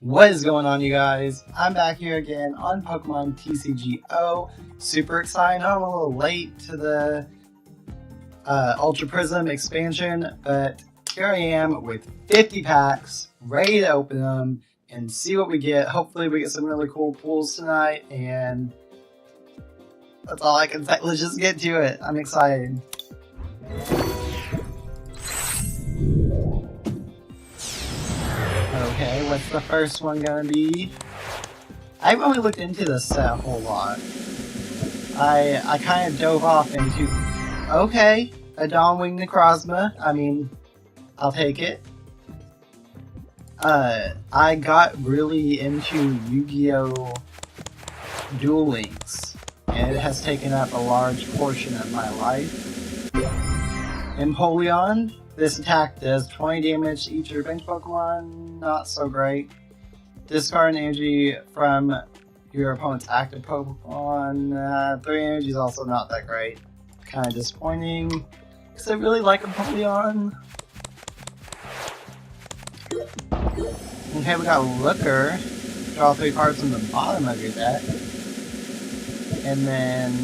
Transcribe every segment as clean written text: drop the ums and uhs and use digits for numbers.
What is going on, you guys? I'm back here again on Pokemon TCGO. Super excited. I'm a little late to the Ultra Prism expansion, but here I am with 50 packs, ready to open them and see what we get. Hopefully we get some really cool pulls tonight, and that's all I can say. Let's just get to it. I'm excited. Okay, what's the first one gonna be? I haven't really looked into this set a whole lot. I kind of dove off into... Okay, a Dawnwing Necrozma. I mean, I'll take it. I got really into Yu-Gi-Oh! Duel Links, and it has taken up a large portion of my life. Empoleon. This attack does 20 damage to each of your bench Pokemon. Not so great. Discard an energy from your opponent's active Pokemon. 3 energy is also not that great. Kind of disappointing. Because I really like Empoleon. Okay, we got Looker. Draw 3 cards from the bottom of your deck. And then...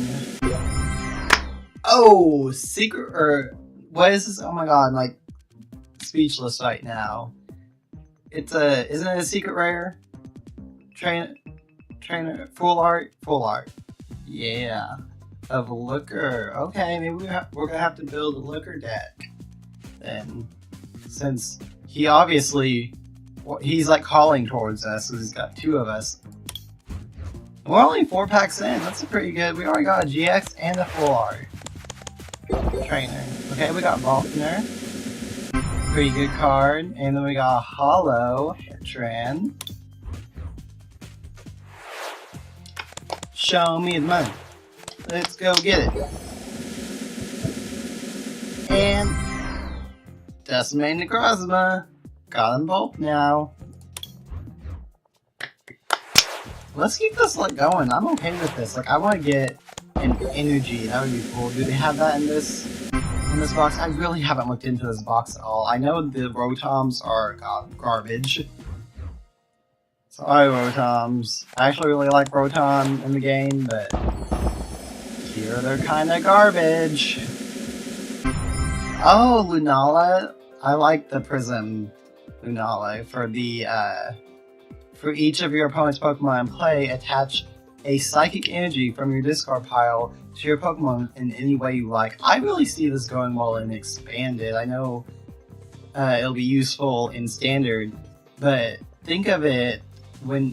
Oh! Secret... What is this? Oh my god, I'm like speechless right now. It's isn't it a secret rare? Trainer, full art? Full art. Yeah. Of Looker. Okay, maybe we're gonna have to build a Looker deck. Then, since he obviously, he's like calling towards us, so he's got 2 of us. We're only 4 packs in, that's pretty good. We already got a GX and a full art. Trainer. Okay, we got Volkner. Pretty good card. And then we got Hollow Hitran. Show me the money. Let's go get it. And Decimated Necrozma. Got them both now. Let's keep this like going. I'm okay with this. Like, I want to get an energy. That would be cool. Do they have that in this box? I really haven't looked into this box at all. I know the Rotoms are garbage. Sorry, Rotoms. I actually really like Rotom in the game, but here they're kind of garbage. Oh, Lunala. I like the Prism Lunala for the for each of your opponent's Pokemon in play. Attach a psychic energy from your discard pile to your Pokemon in any way you like. I really see this going well in Expanded. I know it'll be useful in Standard, but think of it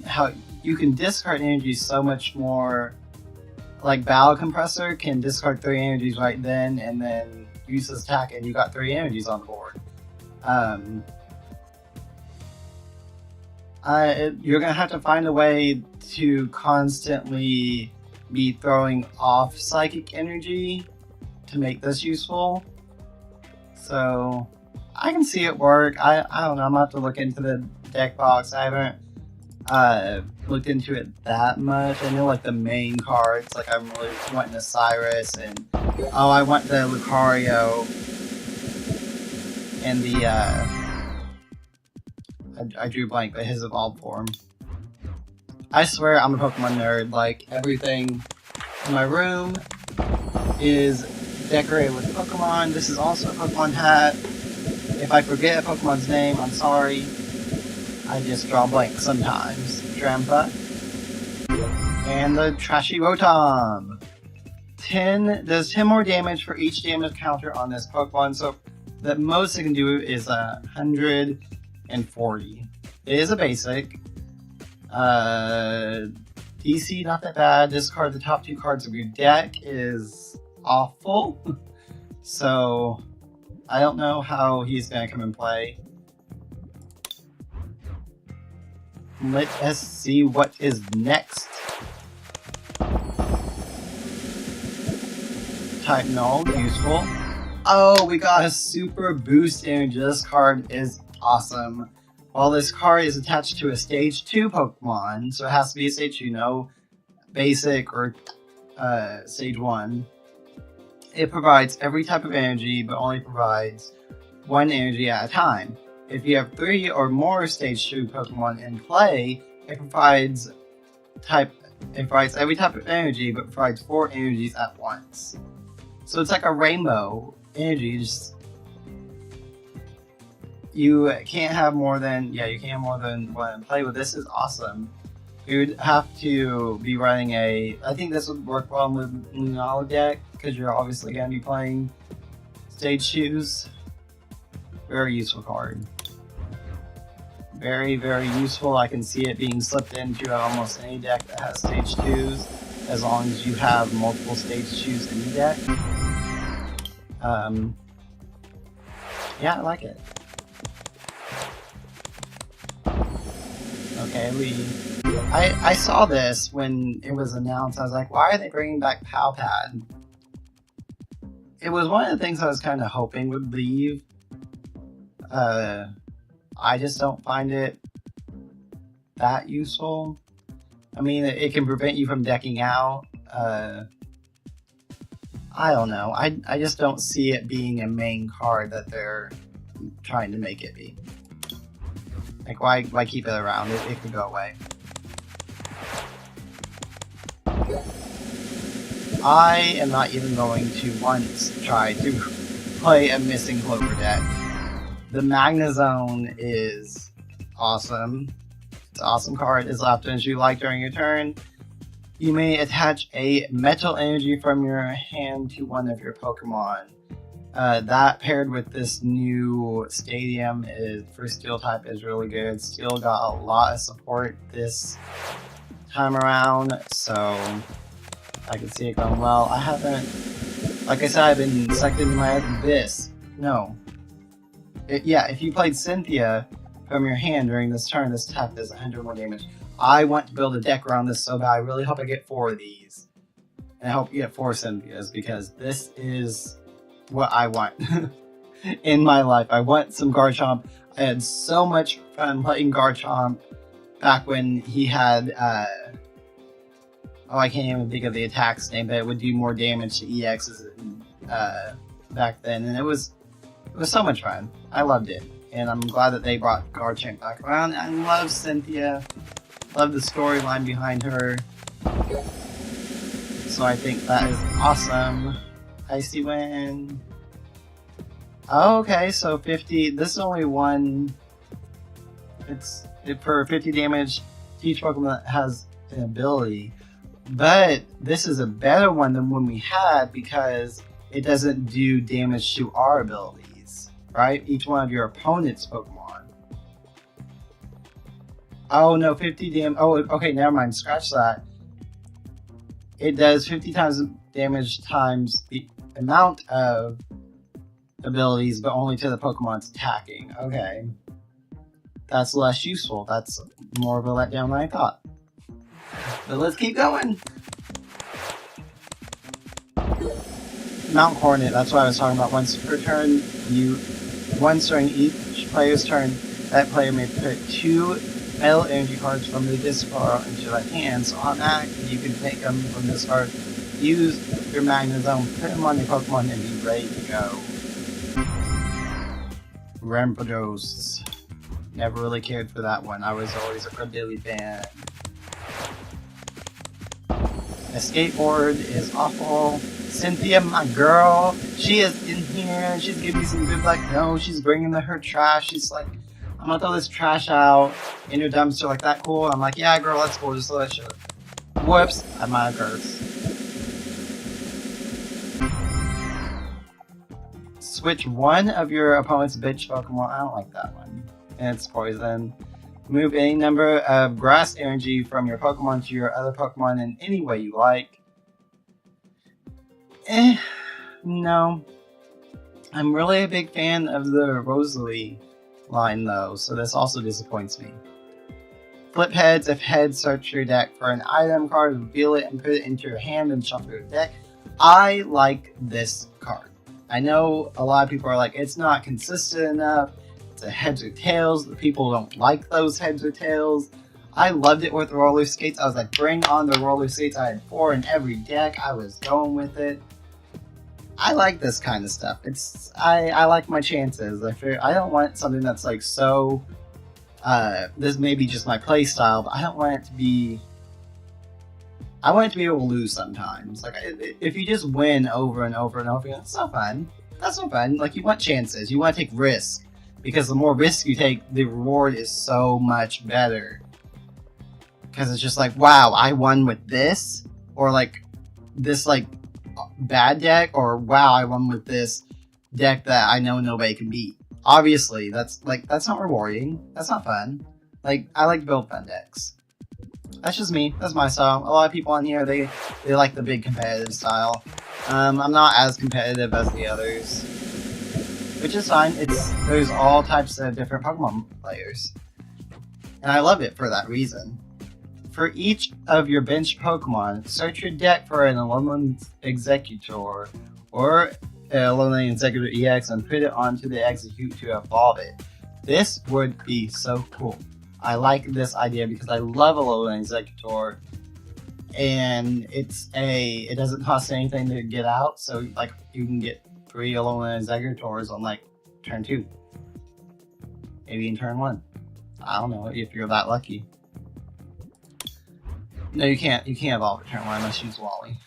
how you can discard energy so much more. Like Battle Compressor can discard 3 energies right then, and then use this attack, and you got 3 energies on the board. You're gonna have to find a way to constantly be throwing off psychic energy to make this useful. So I can see it work. I don't know. I'm gonna have to look into the deck box. I haven't looked into it that much. I know like the main cards. Like I'm really wanting the Cyrus, and oh, I want the Lucario and the I drew blank, but his evolved form. I swear I'm a Pokemon nerd. Like, everything in my room is decorated with Pokemon. This is also a Pokemon hat. If I forget a Pokemon's name, I'm sorry. I just draw blank sometimes. Drampa. And the trashy Rotom. 10 does 10 more damage for each damage counter on this Pokemon. So the most it can do is 140. It is a basic. DC, not that bad. Discard the top 2 cards of your deck is awful. So, I don't know how he's gonna come and play. Let us see what is next. Type Null, useful. Oh, we got a super boost energy. This card is awesome. While this card is attached to a Stage 2 Pokemon, so it has to be a Stage 2, no Basic or Stage 1. It provides every type of energy, but only provides 1 energy at a time. if you have 3 or more Stage 2 Pokemon in play, it provides every type of energy, but provides 4 energies at once. So it's like a rainbow energy. You can't have more than one in play, but this is awesome. You would have to be running I think this would work well with Lunala deck, because you're obviously going to be playing Stage 2s. Very useful card. Very, very useful. I can see it being slipped into almost any deck that has Stage 2s, as long as you have multiple Stage 2s in the deck. Yeah, I like it. Okay, I saw this when it was announced. I was like, why are they bringing back Palpad? It was one of the things I was kind of hoping would leave. I just don't find it that useful. I mean, it can prevent you from decking out. I don't know. I just don't see it being a main card that they're trying to make it be. Like, why keep it around? It could go away. I am not even going to once try to play a Missing Clover deck. The Magnezone is awesome. It's an awesome card. It's left as you like during your turn. You may attach a Metal Energy from your hand to one of your Pokemon. That paired with this new Stadium for Steel type is really good. Steel got a lot of support this time around, so I can see it going well. I haven't, like I said, I've been sucked into my Abyss. No. Yeah, if you played Cynthia from your hand during this turn, this attack does 100 more damage. I want to build a deck around this so bad. I really hope I get 4 of these. And I hope you get 4 Cynthias, because this is what I want in my life. I want some Garchomp. I had so much fun playing Garchomp back when he had, I can't even think of the attack's name, but it would do more damage to EXs back then, and it was so much fun. I loved it, and I'm glad that they brought Garchomp back around. I love Cynthia. Love the storyline behind her. So I think that is awesome. Icy Wind. Oh, okay, so 50. This is only one. It's for 50 damage to each Pokemon that has an ability. But this is a better one than one we had, because it doesn't do damage to our abilities, right? Each one of your opponent's Pokemon. Oh no, 50 damage. Oh, okay, never mind. Scratch that. It does 50 times damage times the amount of abilities, but only to the Pokemon's attacking. Okay. That's less useful. That's more of a letdown than I thought. But let's keep going. Mount Hornet, that's what I was talking about. Once per turn, once during each player's turn, that player may put 2 Metal Energy cards from the discard into their hand. So automatically you can take them from this card, use your Magnezone, put them on your Pokemon, and be ready to go. Rampardos. Never really cared for that one. I was always a Cordilly fan. The skateboard is awful. Cynthia, my girl, she is in here. She's giving me some good luck. No, she's bringing her trash. She's like, I'm gonna throw this trash out in your dumpster. Like, that cool? I'm like, yeah, girl, that's cool. Just let it show. Whoops, I'm out of curse. Switch one of your opponent's bitch Pokemon. I don't like that one. And it's poison. Move any number of grass energy from your Pokemon to your other Pokemon in any way you like. No. I'm really a big fan of the Rosalie line though, so this also disappoints me. Flip heads. If heads, search your deck for an item card, reveal it, and put it into your hand and shuffle your deck. I like this card. I know a lot of people are like, it's not consistent enough. It's a heads or tails. The people don't like those heads or tails. I loved it with roller skates. I was like, bring on the roller skates. I had 4 in every deck. I was going with it. I like this kind of stuff. I like my chances. I don't want something that's like so. This may be just my play style, but I don't want it to be. I want it to be able to lose sometimes. Like if you just win over and over and over again, that's not fun. That's not fun. Like you want chances. You want to take risks because the more risk you take, the reward is so much better. Because it's just like, wow, I won with this, or like this like bad deck, or wow, I won with this deck that I know nobody can beat. Obviously, that's not rewarding. That's not fun. Like I like to build fun decks. That's just me. That's my style. A lot of people on here, they like the big competitive style. I'm not as competitive as the others, which is fine. There's all types of different Pokemon players, and I love it for that reason. For each of your bench Pokemon, search your deck for an Alolan Executor or an Alolan Executor EX and put it onto the Execute to evolve it. This would be so cool. I like this idea because I love Alolan Executor, and it doesn't cost anything to get out, so like you can get 3 Alolan Executors on like turn 2, maybe in turn 1. I don't know if you're that lucky. No, you can't. You can't evolve at turn 1 unless you use Wally.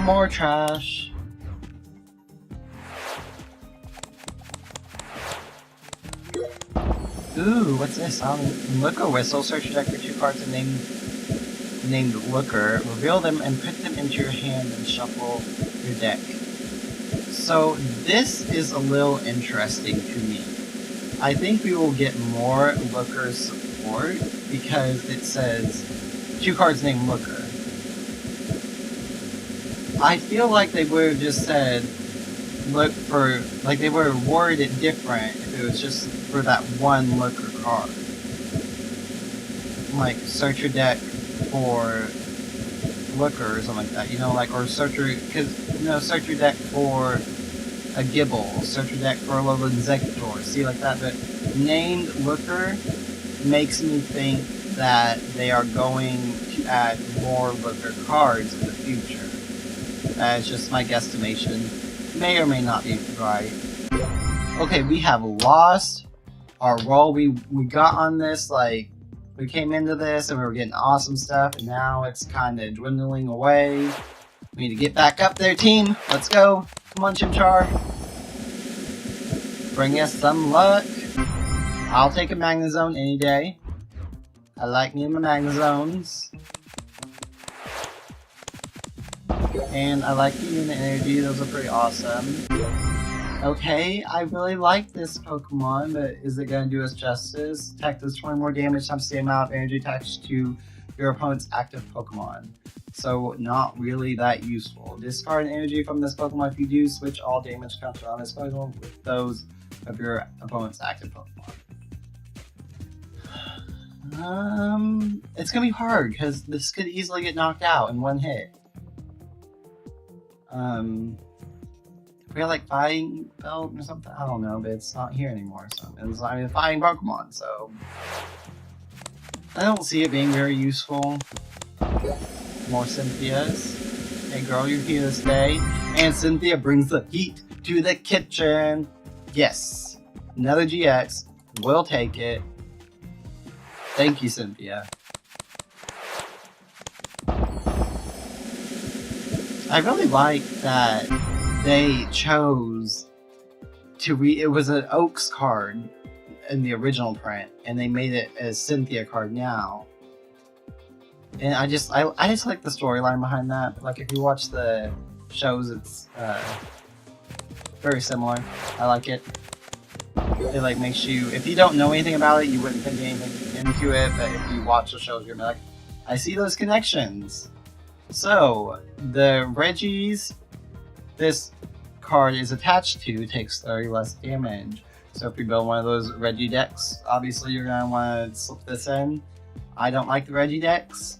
More trash. Ooh, what's this? Looker Whistle. Search your deck for 2 cards and named Looker. Reveal them and put them into your hand and shuffle your deck. So this is a little interesting to me. I think we will get more Looker support because it says 2 cards named Looker. I feel like they would have just said look for, like they would have worded it different if it was just for that one Looker card. Like search your deck for Looker or something like that, you know, like, or search your deck for a Gibble, search your deck for a Alolan Executor, see, like that. But named Looker makes me think that they are going to add more Looker cards in the future. That is just my guesstimation. May or may not be right. Okay, we have lost our roll. We got on this, like, we came into this and we were getting awesome stuff, and now it's kind of dwindling away. We need to get back up there, team. Let's go. Come on, Chimchar. Bring us some luck. I'll take a Magnezone any day. I like me and my Magnezones. And I like the unit energy. Those are pretty awesome. Okay, I really like this Pokemon, but is it going to do us justice? Attack does 20 more damage times the amount of energy attached to your opponent's active Pokemon. So, not really that useful. Discard energy from this Pokemon if you do. Switch all damage counter on this Pokemon with those of your opponent's active Pokemon. It's going to be hard, because this could easily get knocked out in one hit. We got like Fighting Belt or something? I don't know, but it's not here anymore. So it's not even fighting Pokemon, so I don't see it being very useful. More Cynthia's. Hey girl, you're here to stay. And Cynthia brings the heat to the kitchen. Yes. Another GX. We'll take it. Thank you, Cynthia. I really like that they chose to it was an Oaks card in the original print, and they made it a Cynthia card now. And I just like the storyline behind that. Like, if you watch the shows, it's very similar. I like it. It like makes you, if you don't know anything about it, you wouldn't think anything into it, but if you watch the shows, you're like, I see those connections. So, the Reggies, this card is attached to, takes 30 less damage. So if you build one of those Reggie decks, obviously you're going to want to slip this in. I don't like the Reggie decks,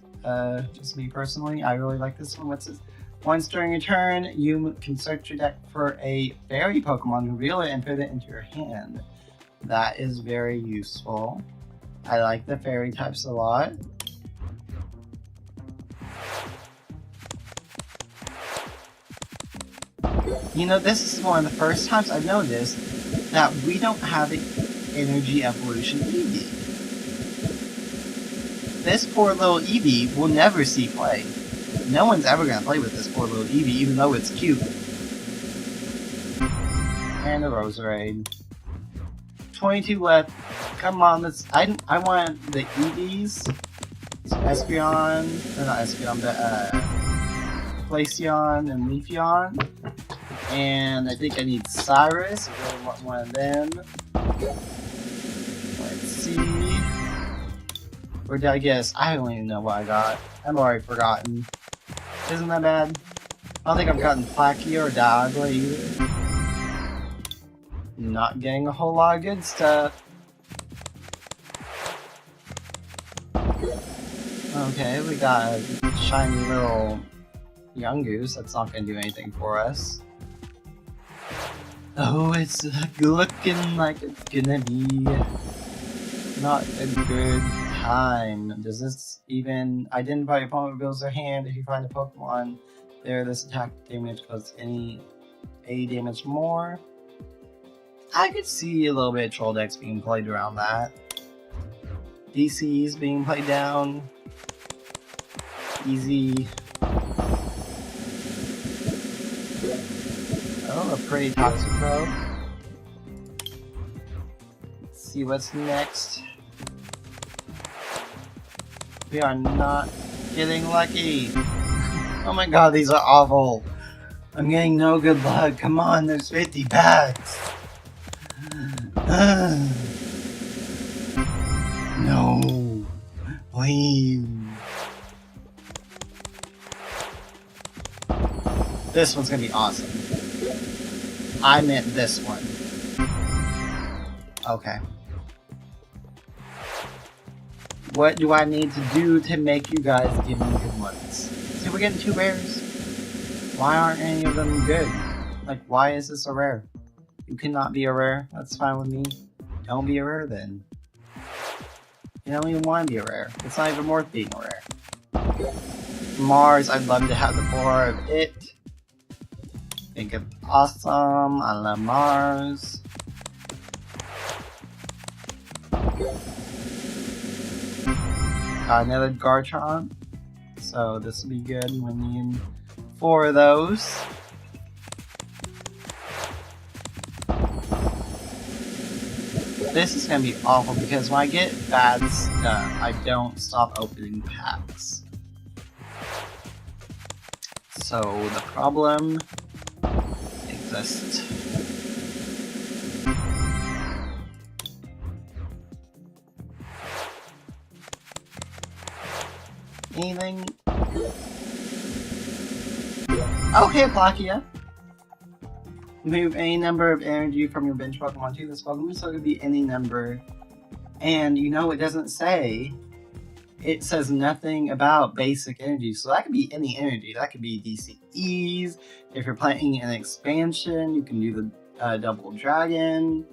just me personally. I really like this one. What's this? Once during your turn, you can search your deck for a fairy Pokemon, reveal it, and put it into your hand. That is very useful. I like the fairy types a lot. You know, this is one of the first times I've noticed that we don't have an energy evolution Eevee. This poor little Eevee will never see play. No one's ever gonna play with this poor little Eevee, even though it's cute. And a Roserade. 22 left. Come on, let's. I want the Eevees. So Espeon, or not Espeon, but Glaceon and Leafeon. And I think I need Cyrus. I really want one of them. Let's see. Or did I guess? I don't even know what I got. I've already forgotten. Isn't that bad? I don't think I've gotten Placky or Dialga either. Not getting a whole lot of good stuff. Okay, we got a shiny little Yungoos. That's not gonna do anything for us. Oh, it's looking like it's gonna be not a good time. Does this even identify your opponent reveals their hand? If you find a Pokemon there, this attack damage causes any A damage more. I could see a little bit of Troll decks being played around that. DCs being played down. Easy. Oh, a pretty Toxicroak. Let's see what's next. We are not getting lucky. Oh my god, these are awful. I'm getting no good luck. Come on, there's 50 packs. No. Please. This one's gonna be awesome. I meant this one. Okay. What do I need to do to make you guys give me good ones? See, we're getting 2 rares. Why aren't any of them good? Like, why is this a rare? You cannot be a rare. That's fine with me. Don't be a rare then. You don't even want to be a rare. It's not even worth being a rare. Mars, I'd love to have the power of it. Think it's awesome. I love Mars. Got another Garchomp. So this will be good. We need 4 of those. This is gonna be awful because when I get bad stuff, I don't stop opening packs. So the problem exists. Anything? Okay, Plakia. Move any number of energy from your bench Pokemon to this Pokemon, so it could be any number. And you know, it doesn't say. It says nothing about basic energy, so that could be any energy. That could be DCEs. If you're playing an expansion, you can do the Double Dragon.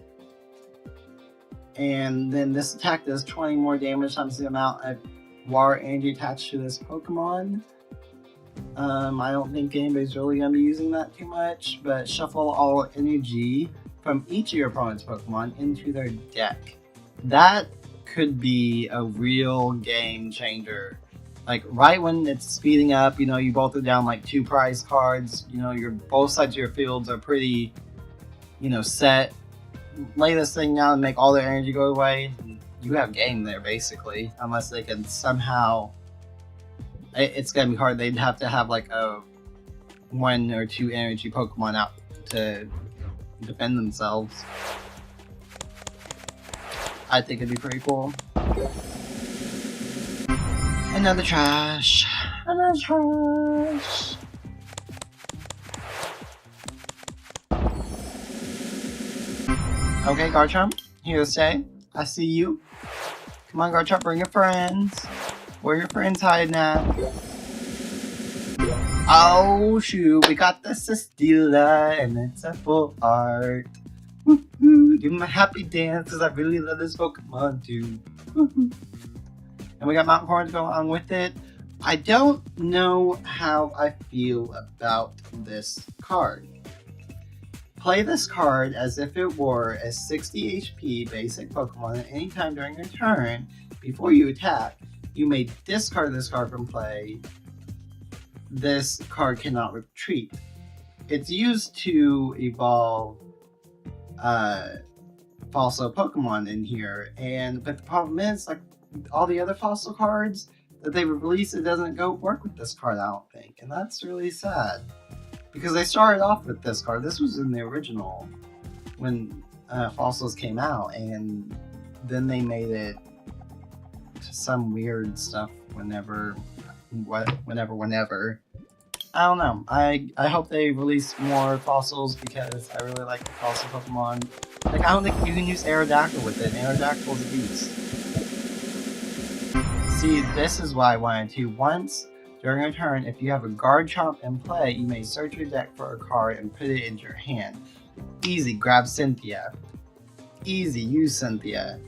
And then this attack does 20 more damage times the amount of water energy attached to this Pokemon. I don't think anybody's really going to be using that too much, but shuffle all energy from each of your opponent's Pokemon into their deck. That could be a real game changer. Like, right when it's speeding up, you know, you both are down like 2 prize cards, you know, both sides of your fields are pretty, you know, set. Lay this thing down and make all their energy go away. You have game there, basically, unless they can somehow... It's gonna be hard. They'd have to have like a 1 or 2 energy Pokemon out to defend themselves. I think it'd be pretty cool. Another trash. Another trash. Okay, Garchomp, here to stay. I see you. Come on, Garchomp, bring your friends. Where are your friends hiding at? Oh shoot, we got the Cestila and it's a full art. Woohoo! Give him a happy dance because I really love this Pokemon too. Woohoo! And we got Mountain Corn to go along with it. I don't know how I feel about this card. Play this card as if it were a 60 HP basic Pokemon at any time during your turn. Before you attack, you may discard this card from play. This card cannot retreat. It's used to evolve fossil Pokemon in here, but the problem is, like all the other fossil cards that they've released, it doesn't work with this card, I don't think, and that's really sad. Because they started off with this card. This was in the original when fossils came out, and then they made it to some weird stuff whenever. I don't know. I hope they release more fossils because I really like the fossil Pokemon. Like, I don't think you can use Aerodactyl with it. Aerodactyl's a beast. See, this is why I wanted to. Once during a turn, if you have a Garchomp in play, you may search your deck for a card and put it into your hand. Easy, grab Cynthia. Easy, use Cynthia.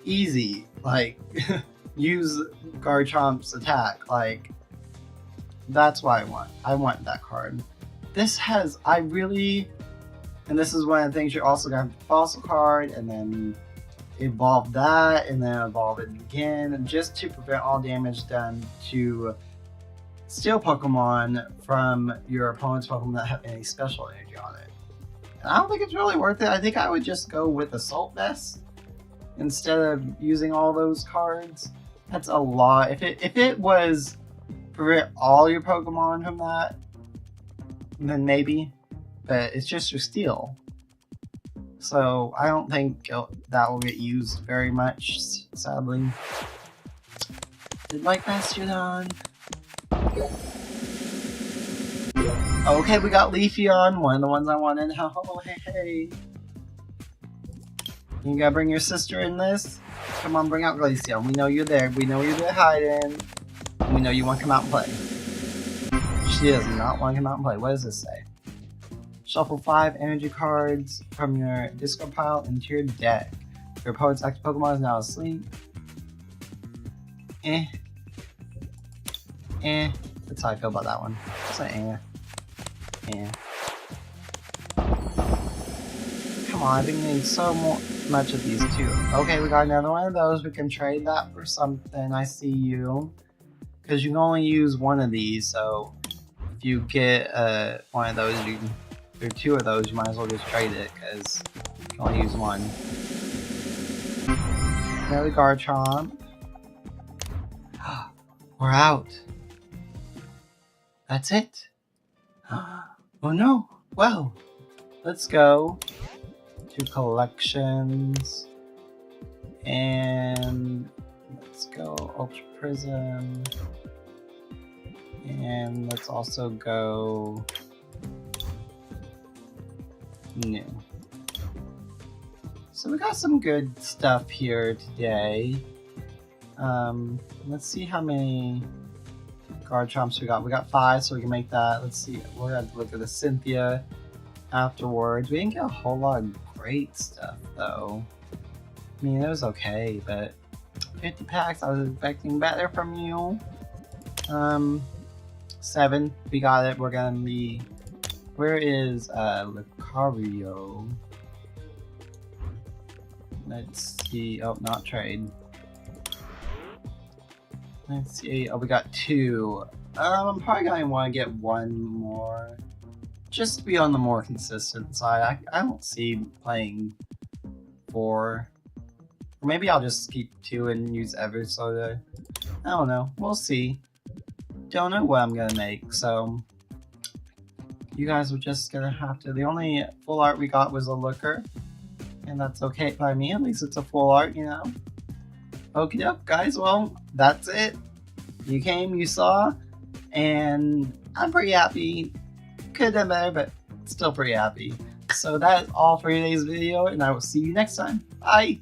Easy, like, use Garchomp's attack. Like, that's why I want that card. This has, and this is one of the things you're also gonna have the fossil card, and then evolve that, and then evolve it again, just to prevent all damage done to Steel Pokemon from your opponent's Pokemon that have any special energy on it. And I don't think it's really worth it. I think I would just go with Assault Vest instead of using all those cards. That's a lot. If it was prevent all your Pokemon from that, then maybe. But it's just your Steel. So I don't think that will get used very much, sadly. Did like Bastiodon? Okay, we got Leafeon, one of the ones I wanted. Oh, hey. You gotta bring your sister in this? Come on, bring out Glaceon. We know you're there. We know you're there hiding. We know you want to come out and play. She does not want to come out and play. What does this say? Shuffle 5 energy cards from your discard pile into your deck. Your opponent's active Pokemon is now asleep. That's how I feel about that one. It's like Come on, I've been getting so much of these too. Okay, we got another one of those. We can trade that for something. I see you. Because you can only use one of these, so if you get one of those, or two of those, you might as well just trade it, because you can only use one. Another Garchomp. We're out. That's it. Oh no. Well, let's go to collections. And let's go Ultra Prism. And let's also go new. So we got some good stuff here today. Let's see how many Garchomps we got. We got 5, so we can make that. Let's see. We're gonna look at the Cynthia afterwards. We didn't get a whole lot of great stuff though. I mean, it was okay, but 50 packs, I was expecting better from you. 7, we got it. We're gonna be. Where is Lucario? Let's see. Oh, not trade. Let's see. Oh, we got 2. I'm probably gonna want to get 1 more, just to be on the more consistent side. I don't see playing 4. Or maybe I'll just keep 2 and use Eversoda. I don't know. We'll see. Don't know what I'm gonna make, so you guys are just gonna have to. The only full art we got was a Looker, and that's okay by me. At least it's a full art, you know. Okie doke, guys. Well, that's it. You came, you saw, and I'm pretty happy. Could have done better, but still pretty happy. So that is all for today's video, and I will see you next time. Bye!